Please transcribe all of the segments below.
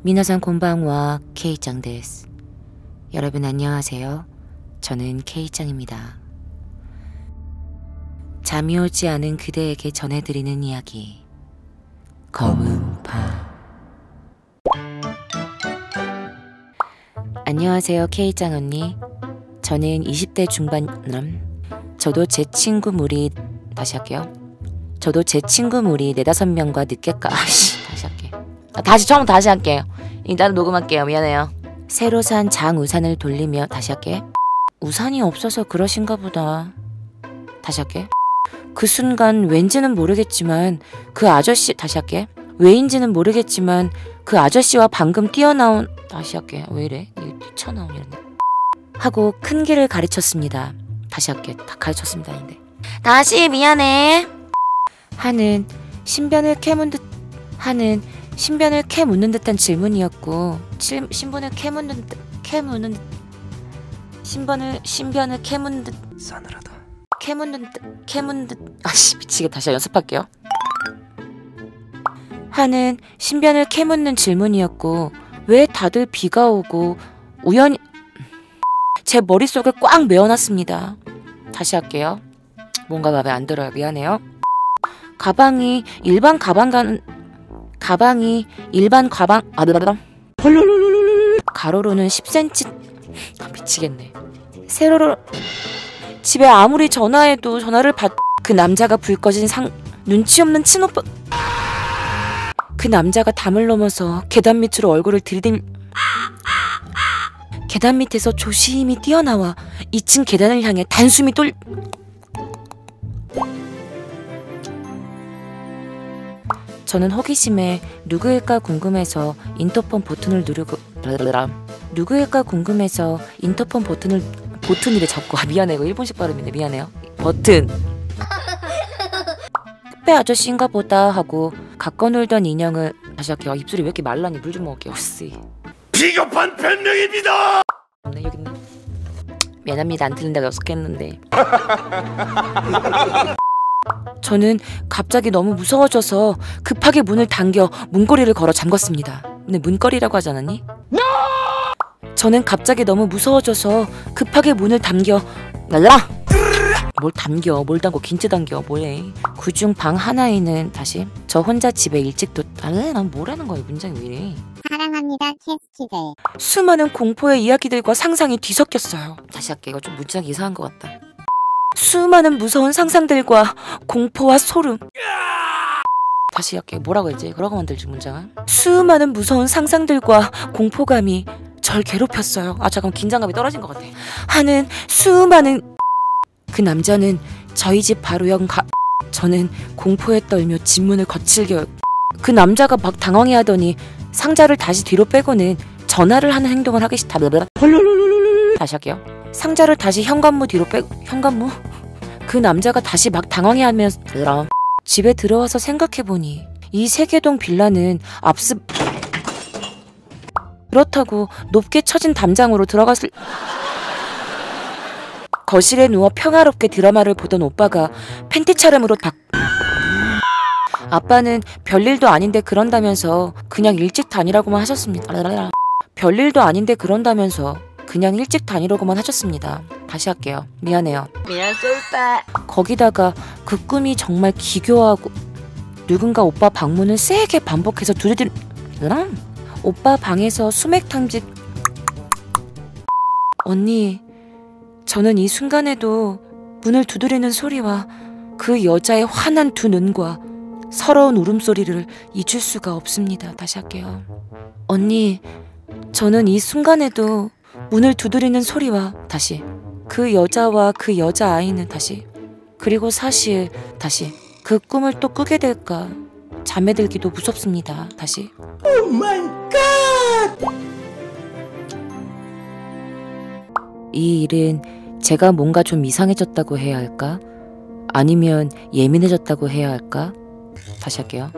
미나상 곤방와 K짱 데스. 여러분 안녕하세요. 저는 K짱입니다. 잠이 오지 않은 그대에게 전해드리는 이야기, 검은파. 안녕하세요 K짱 언니. 저는 20대 중반. 저도 제 친구 무리 다시 할게요. 저도 제 친구 무리 4-5명과 다시 할게. 처음부터 다시 할게요. 일단 녹음할게요. 미안해요. 새로 산 장우산을 돌리며 다시 할게. 우산이 없어서 그러신가 보다. 다시 할게. 그 순간 왠지는 모르겠지만 그 아저씨 다시 할게. 왜인지는 모르겠지만 그 아저씨와 방금 뛰어나온 다시 할게. 왜 이래? 이게 뛰쳐나오는데 하고 큰 길을 가르쳤습니다. 다시 할게. 다 가르쳤습니다. 아닌데 다시 미안해 하는 신변을 캐묻는 듯한 질문이었고 신변을 캐묻는 듯 싸늘하다. 캐묻는 듯 미치겠다. 다시 연습할게요. 하는 신변을 캐묻는 질문이었고 왜 다들 비가 오고 우연히 제 머릿속을 꽉 메워놨습니다. 다시 할게요. 뭔가 마음에 안 들어요. 미안해요. 가방이 일반 가방 가로로는 10cm 미치겠네. 세로로 집에 아무리 전화해도 전화를 그 남자가 불 꺼진 눈치 없는 친오빠. 그 남자가 담을 넘어서 계단 밑으로 얼굴을 계단 밑에서 조심히 뛰어나와 2층 계단을 향해 단숨이 저는 호기심에 누구일까 궁금해서 인터폰 버튼을 버튼이래 자꾸. 미안해. 이거 일본식 발음인데 미안해요. 버튼. 택배 아저씨인가 보다 하고 갖고 놀던 인형을 다시 할게요. 입술이 왜 이렇게 말라니. 물 좀 먹을게요. 비겁한 변명입니다. 네, 여기 있네. 미안합니다. 안 틀린다고 약속했는데. 저는 갑자기 너무 무서워져서 급하게 문을 당겨 문고리를 걸어 잠궜습니다. 근데 문거리라고 하지 않았니? 저는 갑자기 너무 무서워져서 급하게 문을 당겨 뭘 담궈 긴지 당겨 뭐해. 그중 방 하나에는 다시 저 혼자 집에 일찍 난 뭐라는 거야. 문장이 왜 이래. 사랑합니다 캐스키들. 수많은 공포의 이야기들과 상상이 뒤섞였어요. 다시 할게. 이거 좀 문장이 이상한 것 같다. 수많은 무서운 상상들과 공포와 소름. 다시 할게. 뭐라고 했지? 그러고 만들지 문장은. 수많은 무서운 상상들과 공포감이 절 괴롭혔어요. 잠깐 긴장감이 떨어진 것 같아. 하는 수많은 그 남자는 저희 집 바로 저는 공포에 떨며 집문을 거칠게. 그 남자가 막 당황해하더니 상자를 다시 뒤로 빼고는 전화를 하는 행동을 하기 싫다. 다시 할게요. 상자를 다시 현관문 뒤로 빼고 그 남자가 다시 막 당황해하면서 집에 들어와서 생각해보니 이 세계동 빌라는 그렇다고 높게 쳐진 담장으로 들어갔을 거실에 누워 평화롭게 드라마를 보던 오빠가 팬티 차림으로 아빠는 별일도 아닌데 그런다면서 그냥 일찍 다니라고만 하셨습니다. 별일도 아닌데 그런다면서 그냥 일찍 다니라고만 하셨습니다. 다시 할게요. 미안해요. 거기다가 그 꿈이 정말 기괴하고 누군가 오빠 방문을 세게 반복해서 오빠 방에서 수맥 탐지. 언니, 저는 이 순간에도 문을 두드리는 소리와 그 여자의 환한 두 눈과 서러운 울음소리를 잊을 수가 없습니다. 다시 할게요. 언니, 저는 이 순간에도 문을 두드리는 소리와 다시 그 여자와 그 여자아이는 다시 그리고 사실 다시 그 꿈을 또 꾸게 될까 잠에 들기도 무섭습니다. 다시. 오 마이 갓! 이 일은 제가 뭔가 좀 이상해졌다고 해야 할까? 아니면 예민해졌다고 해야 할까? 다시 할게요.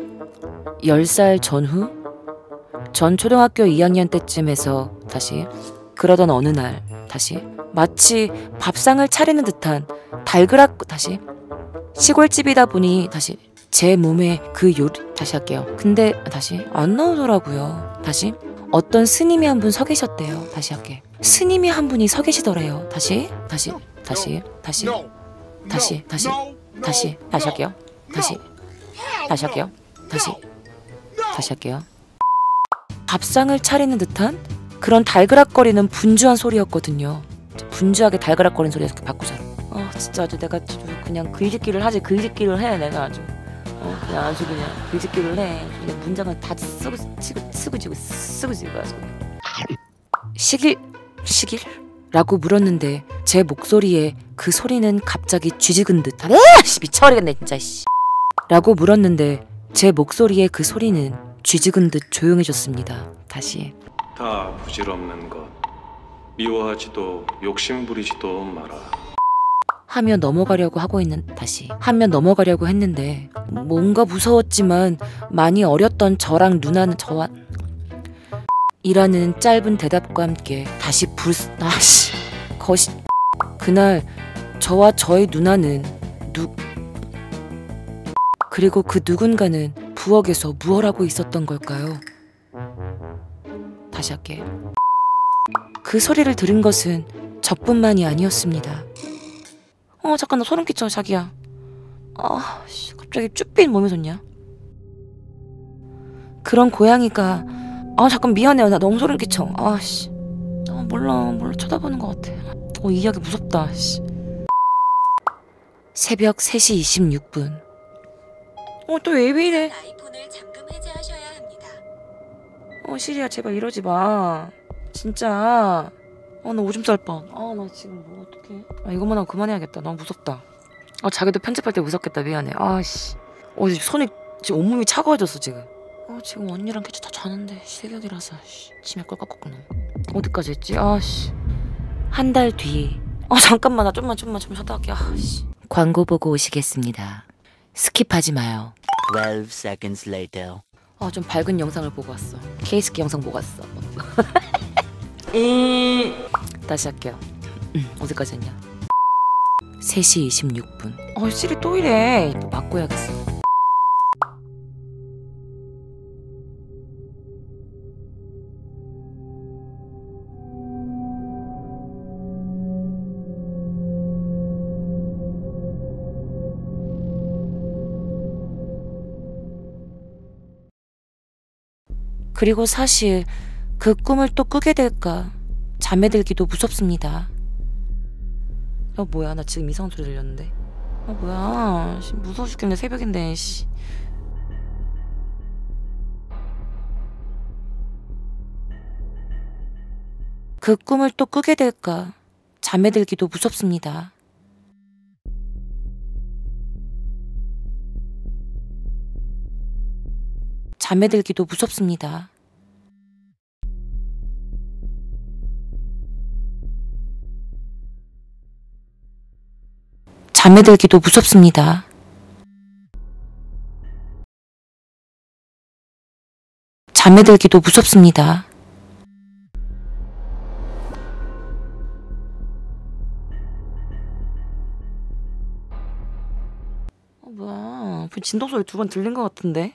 10살 전후? 전 초등학교 2학년 때쯤에서 다시 그러던 어느 날 다시 마치 밥상을 차리는 듯한 다시 시골집이다 보니 다시 제 몸에 그 요리 다시 할게요. 근데 다시 안 나오더라고요. 다시 어떤 스님이 한 분 서 계셨대요. 다시 할게. 스님이 한 분이 서 계시더래요. 다시 할게요. 다시 할게요. 밥상을 차리는 듯한 그런 달그락거리는 분주한 소리였거든요. 분주하게 달그락거리는 소리에서 바꾸자. 진짜 아주 내가 그냥 글짓기를 하지. 글짓기를 해 내가 아주. 그냥 아주 그냥 글짓기를 해. 그냥 문장을 다 쓰고 아주. 시길? 라고 물었는데 제 목소리에 그 소리는 갑자기 쥐죽은 듯한 미쳐버리겠네 진짜 씨. 라고 물었는데 제 목소리에 그 소리는 쥐죽은 듯 조용해졌습니다. 다시. 다 부질없는 것. 미워하지도 욕심부리지도 마라. 하며 넘어가려고 했는데 뭔가 무서웠지만 많이 어렸던 저랑 누나는 저와 이라는 짧은 대답과 함께 다시 그날 저와 저의 누나는 그리고 그 누군가는 부엌에서 무얼 하고 있었던 걸까요? 다시 할게. 그 소리를 들은 것은 저뿐만이 아니었습니다. 잠깐 나 소름 끼쳐 자기야. 갑자기 쭈삣 몸이 좋냐? 그런 고양이가 잠깐 미안해요. 나 너무 소름 끼쳐. 몰라 쳐다보는 것 같아. 이 이야기 무섭다. 새벽 3시 26분. 또 왜 이래? 아이폰을 잠금 해제하셔야 합니다. 시리야 제발 이러지 마. 진짜. 나 오줌 쌀 뻔. 나 지금 뭐 어떡해. 이것만 하고 그만해야겠다. 너무 무섭다. 자기도 편집할 때 무섭겠다. 미안해. 손이 지금 온몸이 차가워졌어 지금. 지금 언니랑 같이 다 자는데 새벽이라서 치매 꼴깍꼴깍. 어디까지 했지? 한 달 뒤. 잠깐만 나 좀만 쉬었다 할게. 광고 보고 오시겠습니다. 스킵하지 마요. 12 seconds later. 좀 밝은 영상을 보고 왔어. 케이스키 영상 보고 왔어. 다시 할게요. 어디까지 했냐? 3시 26분. 시리 또 이래. 이거 바꿔야겠어. 그리고 사실 그 꿈을 또 꾸게 될까 잠에 들기도 무섭습니다. 뭐야 나 지금 이상한 소리 들렸는데. 뭐야 무서워 죽겠네. 새벽인데 씨. 그 꿈을 또 꾸게 될까 잠에 들기도 무섭습니다. 잠에 들기도 무섭습니다. 잠에 들기도 무섭습니다. 잠에 들기도 무섭습니다. 뭐야 진동 소리 2번 들린 것 같은데.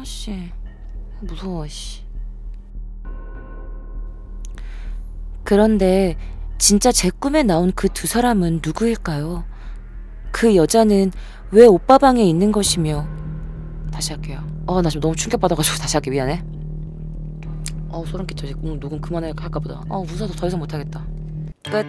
씨 무서워 씨. 그런데 진짜 제 꿈에 나온 그 두 사람은 누구일까요? 그 여자는 왜 오빠 방에 있는 것이며. 다시 할게요. 나 지금 너무 충격받아가지고 다시 할게. 미안해. 소름 끼쳐. 이제 녹음 그만할까 보다. 무서워서 더 이상 못하겠다. 끝.